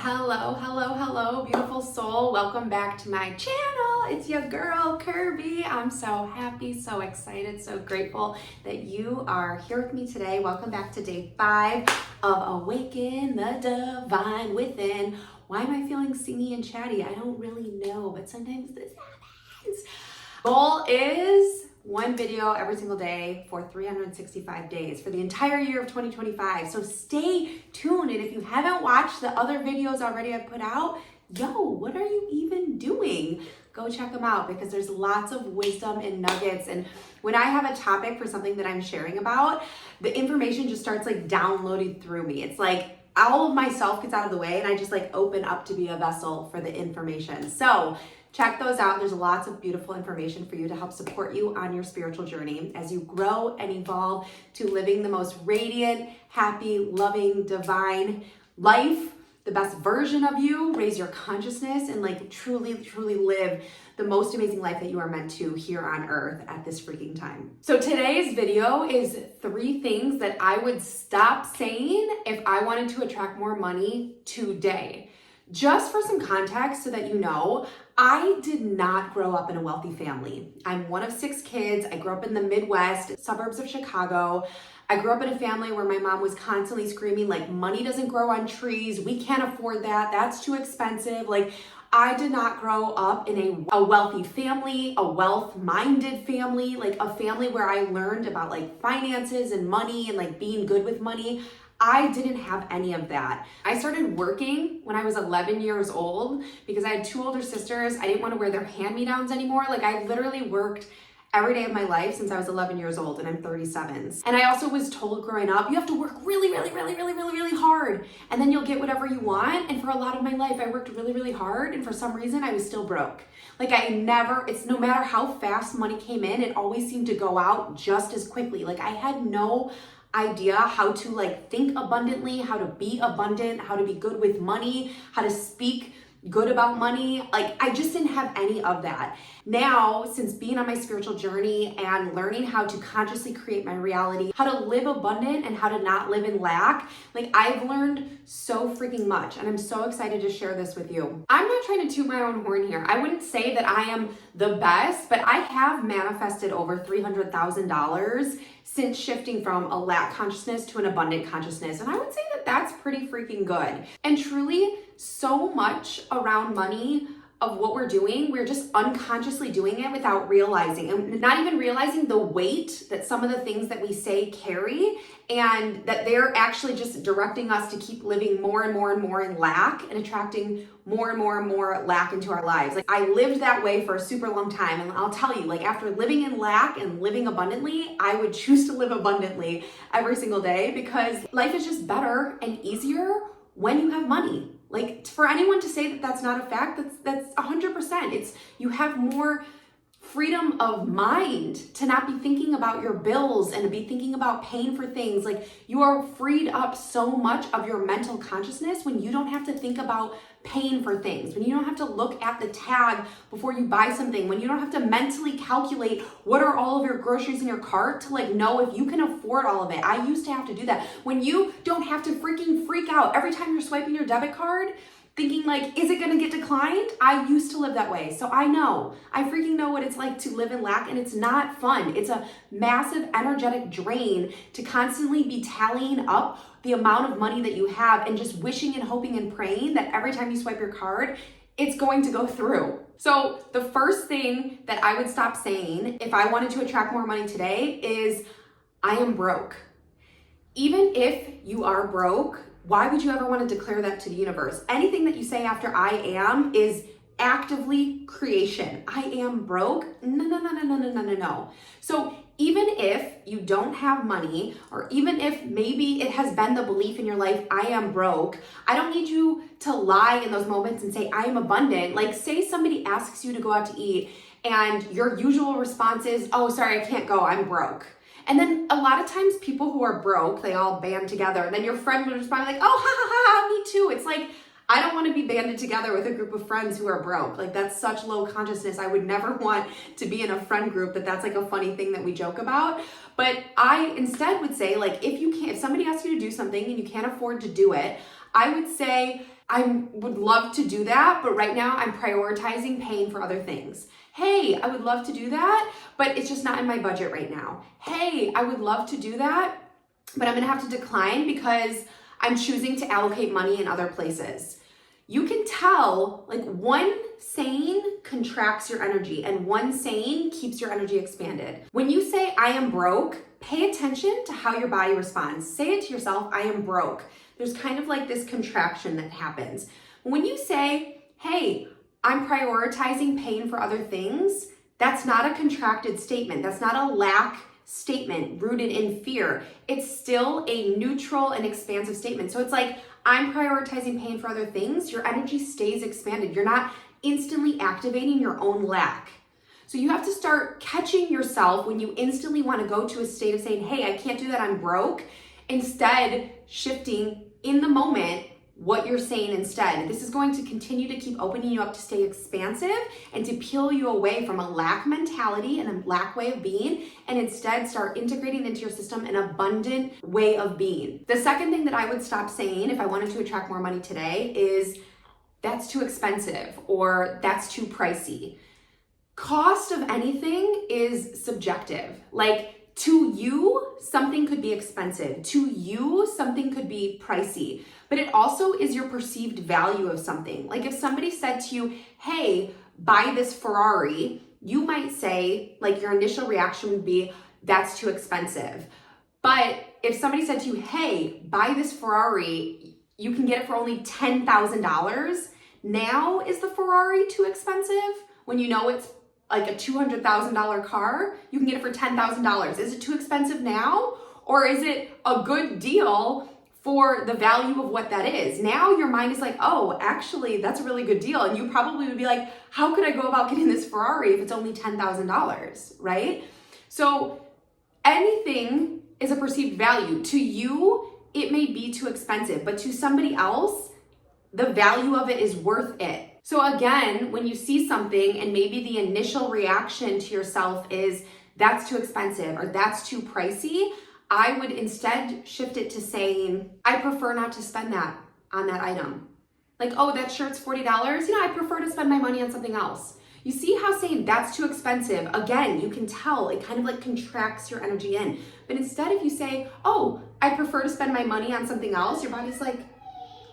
Hello, beautiful soul. Welcome back to my channel. It's your girl, Kirby. I'm so happy, so excited, so grateful that you are here with me today. Welcome back to day 5 of Awaken the Divine Within. Why am I feeling singy and chatty? I don't really know, but sometimes this happens. Goal is 1 video every single day for 365 days for the entire year of 2025. So stay tuned. And if you haven't watched the other videos already I've put out, what are you even doing? Go check them out because there's lots of wisdom and nuggets. And when I have a topic for something that I'm sharing about, the information just starts like downloading through me. It's like all of myself gets out of the way and I just like open up to be a vessel for the information. So check those out. There's lots of beautiful information for you to help support you on your spiritual journey as you grow and evolve to living the most radiant, happy, loving, divine life, the best version of you, raise your consciousness, and like truly live the most amazing life that you are meant to here on earth at this freaking time. So today's video is 3 things that I would stop saying if I wanted to attract more money today. Just for some context so that you know, I did not grow up in a wealthy family. I'm one of 6 kids. I grew up in the Midwest, suburbs of Chicago. I grew up in a family where my mom was constantly screaming like, money doesn't grow on trees. We can't afford that. That's too expensive. Like, I did not grow up in a wealthy family, a wealth-minded family, like a family where I learned about like finances and money and like being good with money. I didn't have any of that. I started working when I was 11 years old because I had 2 older sisters. I didn't want to wear their hand-me-downs anymore. Like I literally worked every day of my life since I was 11 years old and I'm 37. And I also was told growing up, you have to work really hard and then you'll get whatever you want. And for a lot of my life, I worked really hard and for some reason I was still broke. Like it's no matter how fast money came in, it always seemed to go out just as quickly. Like I had no idea how to like think abundantly, how to be abundant, how to be good with money, how to speak good about money. Like I just didn't have any of that. Now, since being on my spiritual journey and learning how to consciously create my reality, how to live abundant and how to not live in lack, like I've learned so freaking much and I'm so excited to share this with you. I'm not trying to toot my own horn here. I wouldn't say that I am the best, but I have manifested over $300,000 since shifting from a lack consciousness to an abundant consciousness. And I would say that that's pretty freaking good. And truly, so much around money of what we're doing, we're just unconsciously doing it without realizing and not even realizing the weight that some of the things that we say carry and that they're actually just directing us to keep living more and more in lack and attracting more and more lack into our lives. Like I lived that way for a super long time. And I'll tell you, like after living in lack and living abundantly, I would choose to live abundantly every single day because life is just better and easier when you have money. Like for anyone to say that that's not a fact, that's 100%. It's you have more freedom of mind to not be thinking about your bills and to be thinking about paying for things. Like you are freed up so much of your mental consciousness when you don't have to think about paying for things, when you don't have to look at the tag before you buy something, when you don't have to mentally calculate what are all of your groceries in your cart to like know if you can afford all of it. I used to have to do that. When you don't have to freaking freak out every time you're swiping your debit card, thinking like, is it gonna get declined? I used to live that way. So I freaking know what it's like to live in lack and it's not fun. It's a massive energetic drain to constantly be tallying up the amount of money that you have and just wishing and hoping and praying that every time you swipe your card, it's going to go through. So the first thing that I would stop saying if I wanted to attract more money today is I am broke. Even if you are broke, why would you ever want to declare that to the universe? Anything that you say after I am is actively creation. I am broke? No. So even if you don't have money, or even if maybe it has been the belief in your life, I am broke, I don't need you to lie in those moments and say, I am abundant. Like say somebody asks you to go out to eat and your usual response is, oh, sorry, I can't go, I'm broke. And then a lot of times people who are broke, they all band together. And then your friend would respond like, oh, ha, me too. It's like, I don't want to be banded together with a group of friends who are broke. Like that's such low consciousness. I would never want to be in a friend group that's like a funny thing that we joke about. But I instead would say like, if somebody asks you to do something and you can't afford to do it, I would say, I would love to do that, but right now I'm prioritizing paying for other things. Hey, I would love to do that, but it's just not in my budget right now. Hey, I would love to do that, but I'm gonna have to decline because I'm choosing to allocate money in other places. You can tell, like, one saying contracts your energy and one saying keeps your energy expanded. When you say, I am broke, pay attention to how your body responds. Say it to yourself, I am broke. There's kind of like this contraction that happens. When you say, hey, I'm prioritizing paying for other things, that's not a contracted statement. That's not a lack statement rooted in fear. It's still a neutral and expansive statement. So it's like, I'm prioritizing paying for other things. Your energy stays expanded. You're not instantly activating your own lack. So you have to start catching yourself when you instantly want to go to a state of saying, hey, I can't do that, I'm broke. Instead, shifting in the moment what you're saying instead. This is going to continue to keep opening you up to stay expansive and to peel you away from a lack mentality and a lack way of being, and instead start integrating into your system an abundant way of being. The second thing that I would stop saying if I wanted to attract more money today is, that's too expensive or that's too pricey. Cost of anything is subjective. Like, to you, something could be expensive. To you, something could be pricey. But it also is your perceived value of something. Like, if somebody said to you, hey, buy this Ferrari, you might say, like, your initial reaction would be, that's too expensive. But if somebody said to you, hey, buy this Ferrari, you can get it for only $10,000. Now, is the Ferrari too expensive? When you know it's like a $200,000 car, you can get it for $10,000. Is it too expensive now? Or is it a good deal for the value of what that is? Now your mind is like, oh, actually, that's a really good deal. And you probably would be like, how could I go about getting this Ferrari if it's only $10,000, right? So anything is a perceived value. To you, it may be too expensive, but to somebody else, the value of it is worth it. So again, when you see something and maybe the initial reaction to yourself is, that's too expensive or that's too pricey, I would instead shift it to saying, I prefer not to spend that on that item. Like, oh, that shirt's $40. I prefer to spend my money on something else. You see how saying that's too expensive, again, you can tell it kind of like contracts your energy in. But instead, if you say, oh, I prefer to spend my money on something else, your body's like,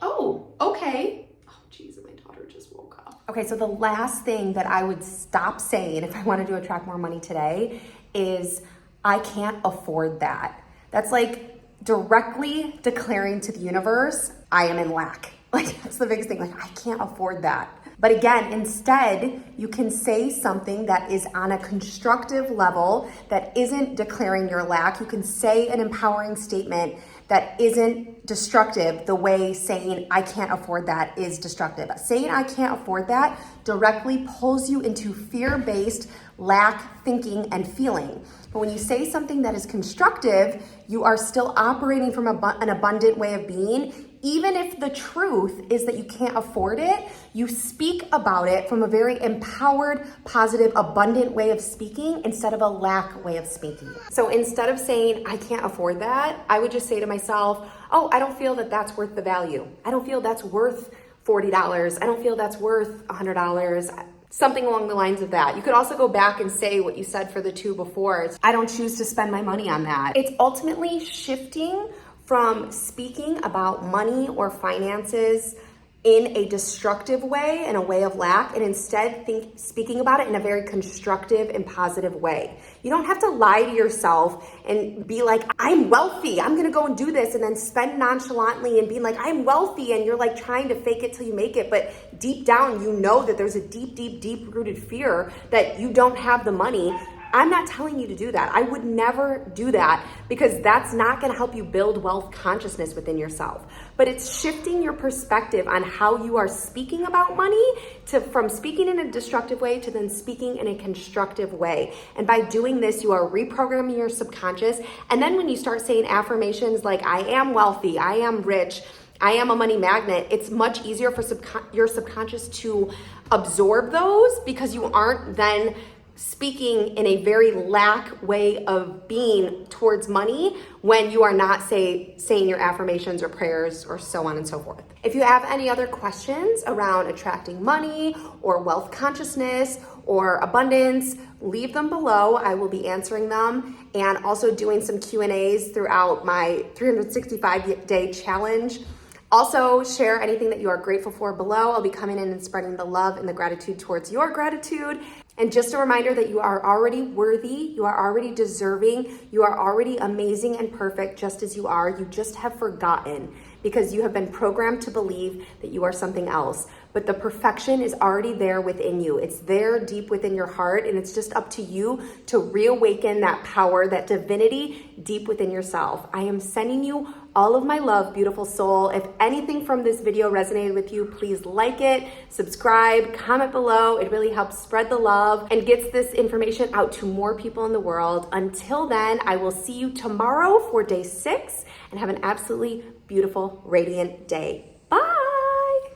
oh, okay. Oh, geez, my daughter just woke up. Okay, so the last thing that I would stop saying if I wanted to attract more money today is, I can't afford that. That's like directly declaring to the universe, I am in lack. Like, that's the biggest thing. Like, I can't afford that. But again, instead, you can say something that is on a constructive level that isn't declaring your lack. You can say an empowering statement that isn't destructive the way saying, I can't afford that is destructive. Saying I can't afford that directly pulls you into fear-based lack thinking and feeling. But when you say something that is constructive, you are still operating from an abundant way of being. Even if the truth is that you can't afford it, you speak about it from a very empowered, positive, abundant way of speaking instead of a lack way of speaking. So instead of saying, I can't afford that, I would just say to myself, oh, I don't feel that that's worth the value. I don't feel that's worth $40. I don't feel that's worth $100. Something along the lines of that. You could also go back and say what you said for the two before. It's, I don't choose to spend my money on that. It's ultimately shifting from speaking about money or finances in a destructive way, in a way of lack, and instead speaking about it in a very constructive and positive way. You don't have to lie to yourself and be like, I'm wealthy, I'm gonna go and do this, and then spend nonchalantly and being like, I'm wealthy, and you're like trying to fake it till you make it, but deep down you know that there's a deep, deep, deep rooted fear that you don't have the money. I'm not telling you to do that. I would never do that because that's not going to help you build wealth consciousness within yourself. But it's shifting your perspective on how you are speaking about money from speaking in a destructive way to then speaking in a constructive way. And by doing this, you are reprogramming your subconscious. And then when you start saying affirmations like, I am wealthy, I am rich, I am a money magnet, it's much easier for your subconscious to absorb those because you aren't then speaking in a very lack way of being towards money when you are not saying your affirmations or prayers or so on and so forth. If you have any other questions around attracting money or wealth consciousness or abundance, leave them below. I will be answering them and also doing some Q&As throughout my 365-day challenge. Also, share anything that you are grateful for below. I'll be coming in and spreading the love and the gratitude towards your gratitude. And just a reminder that you are already worthy, you are already deserving, you are already amazing and perfect just as you are. You just have forgotten because you have been programmed to believe that you are something else. But the perfection is already there within you. It's there deep within your heart, and it's just up to you to reawaken that power, that divinity deep within yourself. I am sending you all of my love, beautiful soul. If anything from this video resonated with you, please like it, subscribe, comment below. It really helps spread the love and gets this information out to more people in the world. Until then, I will see you tomorrow for day 6, and have an absolutely beautiful, radiant day.